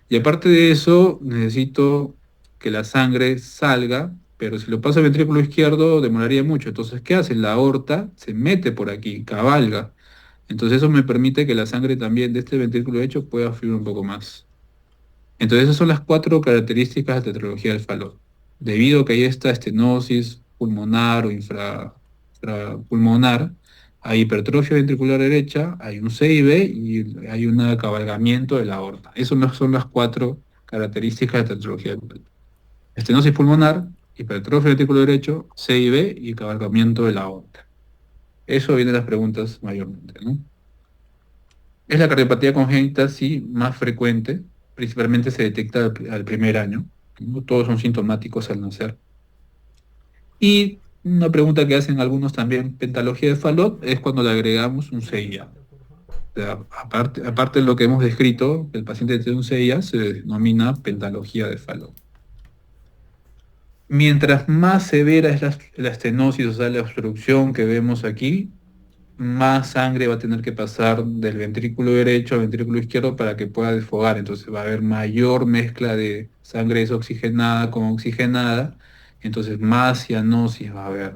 Y aparte de eso, necesito que la sangre salga pero si lo pasa al ventrículo izquierdo demoraría mucho. Entonces, ¿qué hace? La aorta se mete por aquí, cabalga. Entonces eso me permite que la sangre también de este ventrículo derecho pueda fluir un poco más. Entonces esas son las cuatro características de tetralogía del falón. Debido a que hay esta estenosis pulmonar o infrapulmonar, hay hipertrofia ventricular derecha, hay un CIB y hay un acabalgamiento de la aorta. Esas son las cuatro características de tetralogía del falón. Estenosis pulmonar, hipertrofia ventricular derecho, CIB y acabalgamiento de la aorta. Eso viene de las preguntas mayormente, ¿no? Es la cardiopatía congénita, sí, más frecuente, principalmente se detecta al primer año, ¿no? Todos son sintomáticos al nacer. Y una pregunta que hacen algunos también, pentalogía de Fallot, es cuando le agregamos un CIA. O sea, aparte de lo que hemos descrito, el paciente tiene un CIA, se denomina pentalogía de Fallot. Mientras más severa es la estenosis, o sea, la obstrucción que vemos aquí, más sangre va a tener que pasar del ventrículo derecho al ventrículo izquierdo para que pueda desfogar. Entonces va a haber mayor mezcla de sangre desoxigenada con oxigenada, entonces más cianosis va a haber,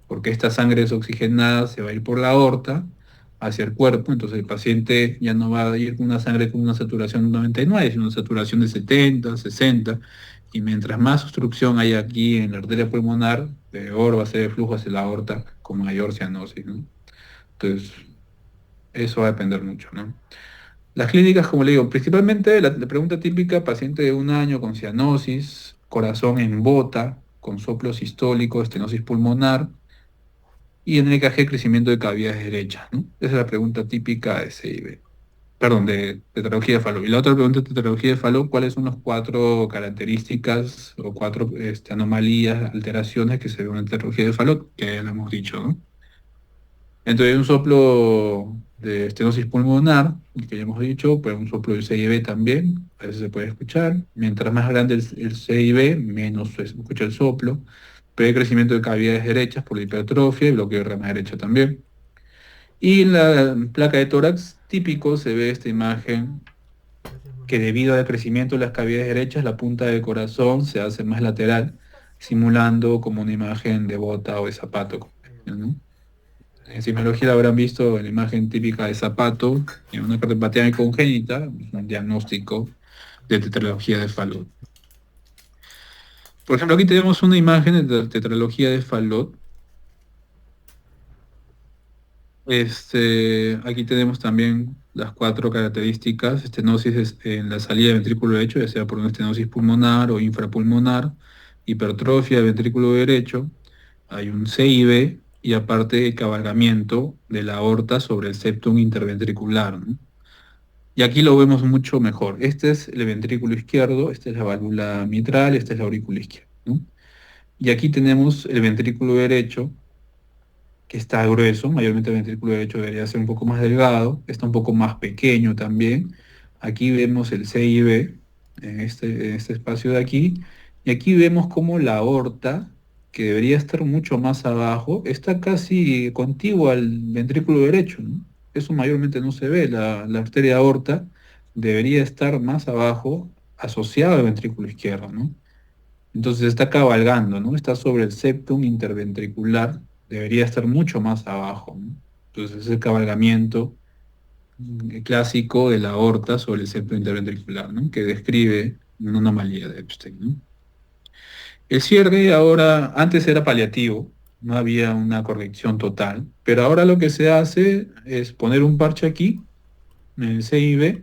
porque esta sangre desoxigenada se va a ir por la aorta hacia el cuerpo, entonces el paciente ya no va a ir con una sangre con una saturación de 99, sino una saturación de 70, 60, y mientras más obstrucción hay aquí en la arteria pulmonar, peor va a ser el flujo hacia la aorta con mayor cianosis, ¿no? Entonces, eso va a depender mucho, ¿no? Las clínicas, como le digo, principalmente la pregunta típica, paciente de un año con cianosis, corazón en bota, con soplo sistólico, estenosis pulmonar y en el EKG crecimiento de cavidades derechas, ¿no? Esa es la pregunta típica de CIB. Perdón, de tetralogía de Fallot. Y la otra pregunta de tetralogía de Fallot, ¿cuáles son las cuatro características o cuatro anomalías, alteraciones que se ven en tetralogía de Fallot? Que ya lo hemos dicho, ¿no? Entonces, un soplo de estenosis pulmonar, el que ya hemos dicho, pues un soplo de CIB también, a veces se puede escuchar. Mientras más grande el CIB, menos se escucha el soplo. Pero hay crecimiento de cavidades derechas por la hipertrofia y bloqueo de rama derecha también. Y en la placa de tórax típico se ve esta imagen que debido al crecimiento de las cavidades derechas, la punta del corazón se hace más lateral, simulando como una imagen de bota o de zapato, ¿no? En semiología la habrán visto en la imagen típica de zapato, en una cardiopatía congénita, un diagnóstico de tetralogía de Fallot. Por ejemplo, aquí tenemos una imagen de tetralogía de Fallot. Aquí tenemos también las cuatro características, estenosis en la salida del ventrículo derecho, ya sea por una estenosis pulmonar o infrapulmonar, hipertrofia del ventrículo derecho, hay un CIB y aparte cabalgamiento de la aorta sobre el septum interventricular, ¿no? Y aquí lo vemos mucho mejor. Este es el ventrículo izquierdo, esta es la válvula mitral, esta es la aurícula izquierda, ¿no? Y aquí tenemos el ventrículo derecho, que está grueso, mayormente el ventrículo derecho debería ser un poco más delgado, está un poco más pequeño también. Aquí vemos el CIB en este espacio de aquí, y aquí vemos como la aorta, que debería estar mucho más abajo, está casi contigua al ventrículo derecho, ¿no? Eso mayormente no se ve, la arteria aorta debería estar más abajo, asociada al ventrículo izquierdo, ¿no? Entonces está cabalgando, ¿no? Está sobre el septum interventricular, debería estar mucho más abajo, ¿no? Entonces es el cabalgamiento clásico de la aorta sobre el septum interventricular, ¿no? Que describe una anomalía de Epstein, ¿no? El cierre ahora, antes era paliativo, no había una corrección total, pero ahora lo que se hace es poner un parche aquí, en el CIB,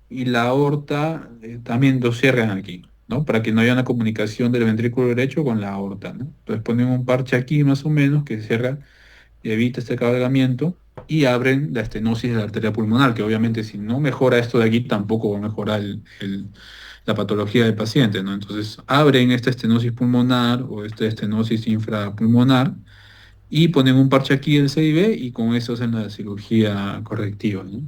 y la aorta también lo cierran aquí, ¿no? Para que no haya una comunicación del ventrículo derecho con la aorta, ¿no? Entonces ponen un parche aquí más o menos que cierra y evita este cabalgamiento y abren la estenosis de la arteria pulmonar, que obviamente si no mejora esto de aquí tampoco va a mejorar la patología del paciente, ¿no? Entonces abren esta estenosis pulmonar o esta estenosis infrapulmonar y ponen un parche aquí del CIB y con eso hacen la cirugía correctiva, ¿no?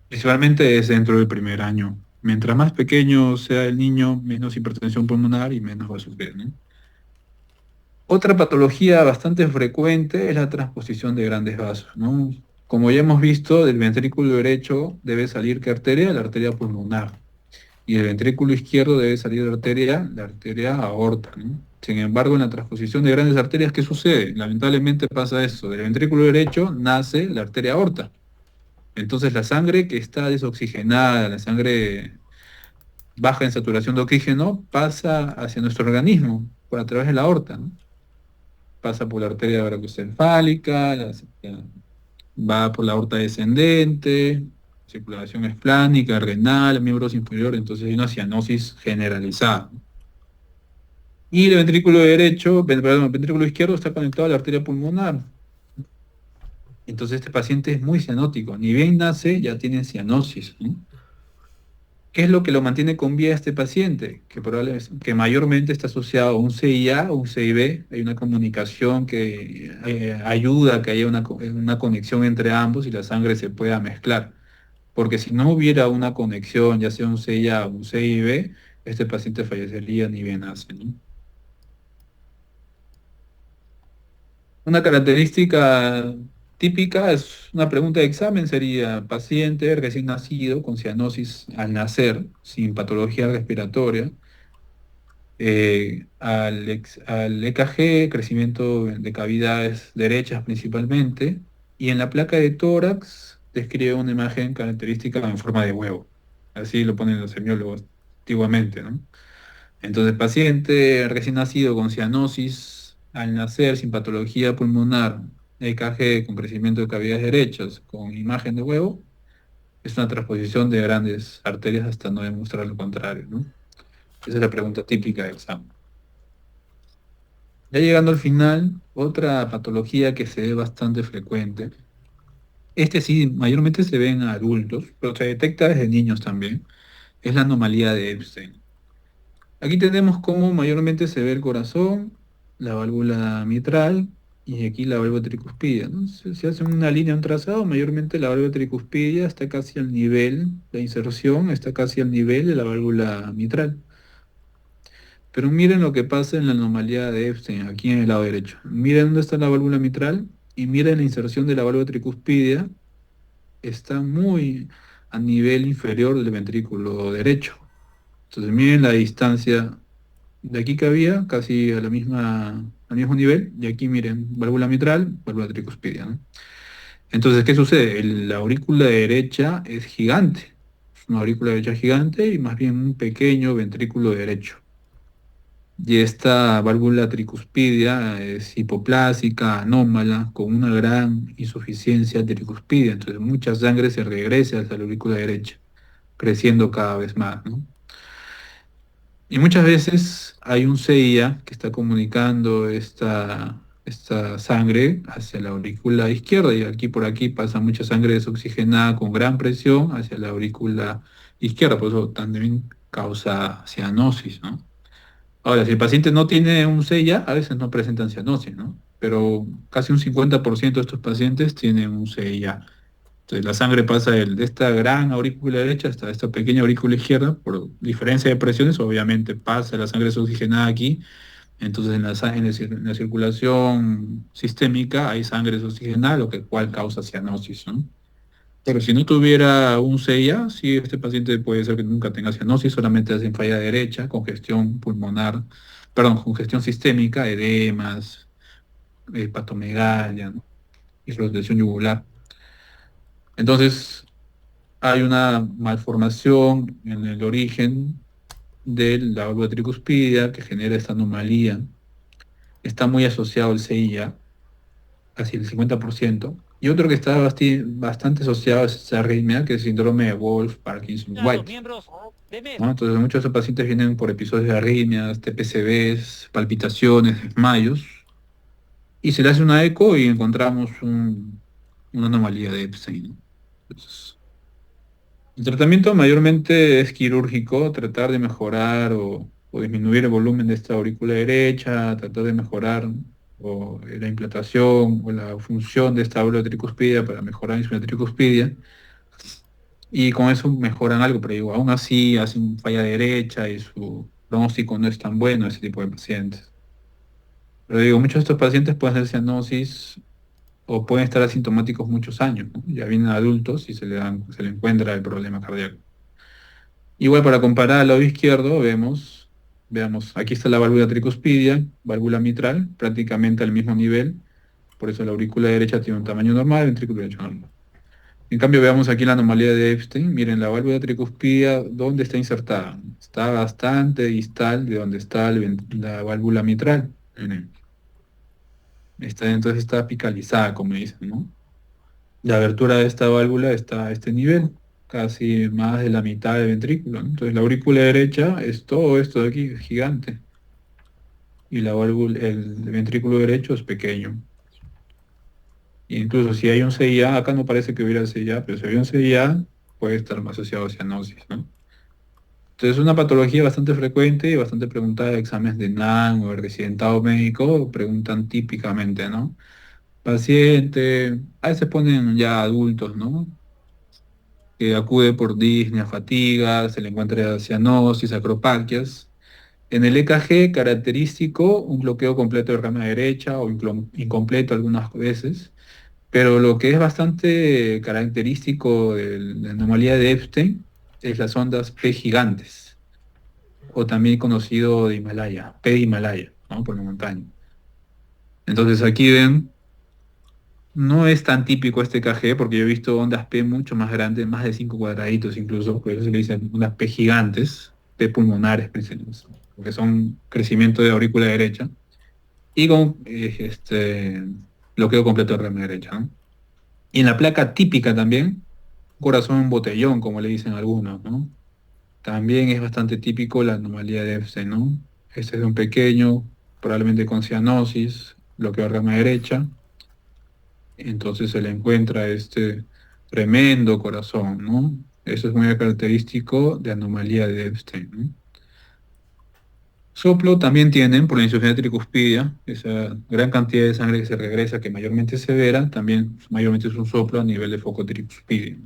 Principalmente es dentro del primer año. Mientras más pequeño sea el niño, menos hipertensión pulmonar y menos va a sufrir, ¿no? Otra patología bastante frecuente es la transposición de grandes vasos, ¿no? Como ya hemos visto, del ventrículo derecho debe salir ¿qué arteria? La arteria pulmonar. y el ventrículo izquierdo debe salir la arteria aorta, ¿no? Sin embargo, en la transposición de grandes arterias, ¿qué sucede? Lamentablemente pasa eso, del ventrículo derecho nace la arteria aorta. Entonces la sangre que está desoxigenada, la sangre baja en saturación de oxígeno, pasa hacia nuestro organismo por a través de la aorta, ¿no? Pasa por la arteria brachiocefálica, va por la aorta descendente, circulación esplánica, renal, miembros inferiores, entonces hay una cianosis generalizada, ¿no? Y el ventrículo derecho, perdón, el ventrículo izquierdo está conectado a la arteria pulmonar. Entonces este paciente es muy cianótico, ni bien nace ya tiene cianosis, ¿no? ¿Qué es lo que lo mantiene con vida a este paciente? Que mayormente está asociado a un CIA o un CIB. Hay una comunicación que ayuda a que haya una conexión entre ambos y la sangre se pueda mezclar. Porque si no hubiera una conexión, ya sea un CIA o un CIB, este paciente fallecería ni bien nace, ¿no? Una característica típica es una pregunta de examen, sería paciente recién nacido con cianosis al nacer, sin patología respiratoria, al EKG, crecimiento de cavidades derechas principalmente, y en la placa de tórax describe una imagen característica en forma de huevo. Así lo ponen los semiólogos antiguamente, ¿no? Entonces, paciente recién nacido con cianosis al nacer, sin patología pulmonar, EKG con crecimiento de cavidades derechas, con imagen de huevo, es una transposición de grandes arterias hasta no demostrar lo contrario, ¿no? Esa es la pregunta típica del examen. Ya llegando al final, otra patología que se ve bastante frecuente, este sí, mayormente se ve en adultos, pero se detecta desde niños también, es la anomalía de Epstein. Aquí tenemos cómo mayormente se ve el corazón, la válvula mitral y aquí la válvula tricuspidia, ¿no? Si hacen una línea, un trazado, mayormente la válvula tricuspidia está casi al nivel, la inserción está casi al nivel de la válvula mitral. Pero miren lo que pasa en la anomalía de Epstein, aquí en el lado derecho. Miren dónde está la válvula mitral y miren la inserción de la válvula tricuspidia, está muy a nivel inferior del ventrículo derecho. Entonces miren la distancia de aquí que había, casi a al mismo nivel, y aquí miren, válvula mitral, válvula tricuspidia, ¿no? Entonces, ¿qué sucede? La aurícula derecha es gigante, es una aurícula derecha gigante y más bien un pequeño ventrículo derecho. Y esta válvula tricuspidia es hipoplásica, anómala, con una gran insuficiencia tricuspidia. Entonces mucha sangre se regresa hacia la aurícula derecha, creciendo cada vez más, ¿no? Y muchas veces hay un CIA que está comunicando esta sangre hacia la aurícula izquierda y aquí por aquí pasa mucha sangre desoxigenada con gran presión hacia la aurícula izquierda, por eso también causa cianosis, ¿no? Ahora, si el paciente no tiene un CIA, a veces no presentan cianosis, ¿no? Pero casi un 50% de estos pacientes tienen un CIA. Entonces la sangre pasa de esta gran aurícula derecha hasta esta pequeña aurícula izquierda, por diferencia de presiones, obviamente pasa la sangre desoxigenada aquí, entonces en la circulación sistémica hay sangre desoxigenada, lo que cual causa cianosis, ¿no? Pero si no tuviera un CIA, sí, este paciente puede ser que nunca tenga cianosis, solamente hace falla derecha, congestión pulmonar, perdón, congestión sistémica, edemas, hepatomegalia, ¿no? Hipertensión yugular. Entonces, hay una malformación en el origen de la válvula tricuspidia que genera esta anomalía. Está muy asociado al CIA, casi el 50%. Y otro que está bastante asociado es esa arritmia, que es el síndrome de Wolff-Parkinson-White, ¿no? Entonces muchos de estos pacientes vienen por episodios de arritmias, TPCBs, palpitaciones, desmayos, y se le hace una eco y encontramos una anomalía de Epstein, ¿no? Entonces, el tratamiento mayormente es quirúrgico, tratar de mejorar o disminuir el volumen de esta aurícula derecha, tratar de mejorar la implantación o la función de esta válvula tricuspidia para mejorar la tricuspidia. Y con eso mejoran algo, pero digo, aún así hacen falla derecha y su pronóstico no es tan bueno ese tipo de pacientes. Pero digo, muchos de estos pacientes pueden hacer cianosis o pueden estar asintomáticos muchos años, ¿no? Ya vienen adultos y se le encuentra el problema cardíaco. Igual para comparar al lado izquierdo, veamos, aquí está la válvula tricuspidia, válvula mitral, prácticamente al mismo nivel, por eso la aurícula derecha tiene un tamaño normal, el ventrículo derecho normal. En cambio, veamos aquí la anomalía de Epstein. Miren, la válvula tricuspidia, ¿dónde está insertada? Está bastante distal de donde está la válvula mitral. Miren, entonces está apicalizada, como dicen, ¿no? La abertura de esta válvula está a este nivel, casi más de la mitad del ventrículo, ¿no? Entonces la aurícula derecha es todo esto de aquí, es gigante, y el ventrículo derecho es pequeño. E incluso si hay un CIA, acá no parece que hubiera CIA, pero si hay un CIA, puede estar más asociado a cianosis, ¿no? Entonces es una patología bastante frecuente y bastante preguntada en exámenes de NAN o de residentado médico, preguntan típicamente, ¿no? Paciente, a veces ponen ya adultos, ¿no? Que acude por disnea, fatiga, se le encuentra cianosis, acropaquias. En el EKG, característico, un bloqueo completo de rama derecha o incompleto algunas veces, pero lo que es bastante característico de la anomalía de Epstein es las ondas P gigantes, o también conocido de Himalaya, P de Himalaya, ¿no? Por la montaña. Entonces aquí ven, no es tan típico este KG porque yo he visto ondas P mucho más grandes, más de 5 cuadraditos incluso, por eso se le dicen ondas P gigantes, P pulmonares, porque son crecimiento de aurícula derecha y con bloqueo completo de rama derecha, ¿no? Y en la placa típica también, corazón botellón, como le dicen algunos, ¿no? También es bastante típico la anomalía de Epstein, ¿no? Este es de un pequeño, probablemente con cianosis, bloqueo de rama derecha. Entonces se le encuentra este tremendo corazón, ¿no? Eso es muy característico de anomalía de Epstein, ¿no? Soplo también tienen por la insuficiencia tricuspidia, esa gran cantidad de sangre que se regresa, que mayormente es severa, también mayormente es un soplo a nivel de foco tricuspidio.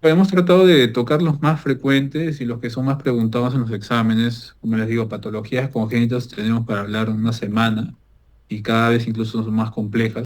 Hemos tratado de tocar los más frecuentes y los que son más preguntados en los exámenes. Como les digo, patologías congénitas tenemos para hablar una semana y cada vez incluso son más complejas.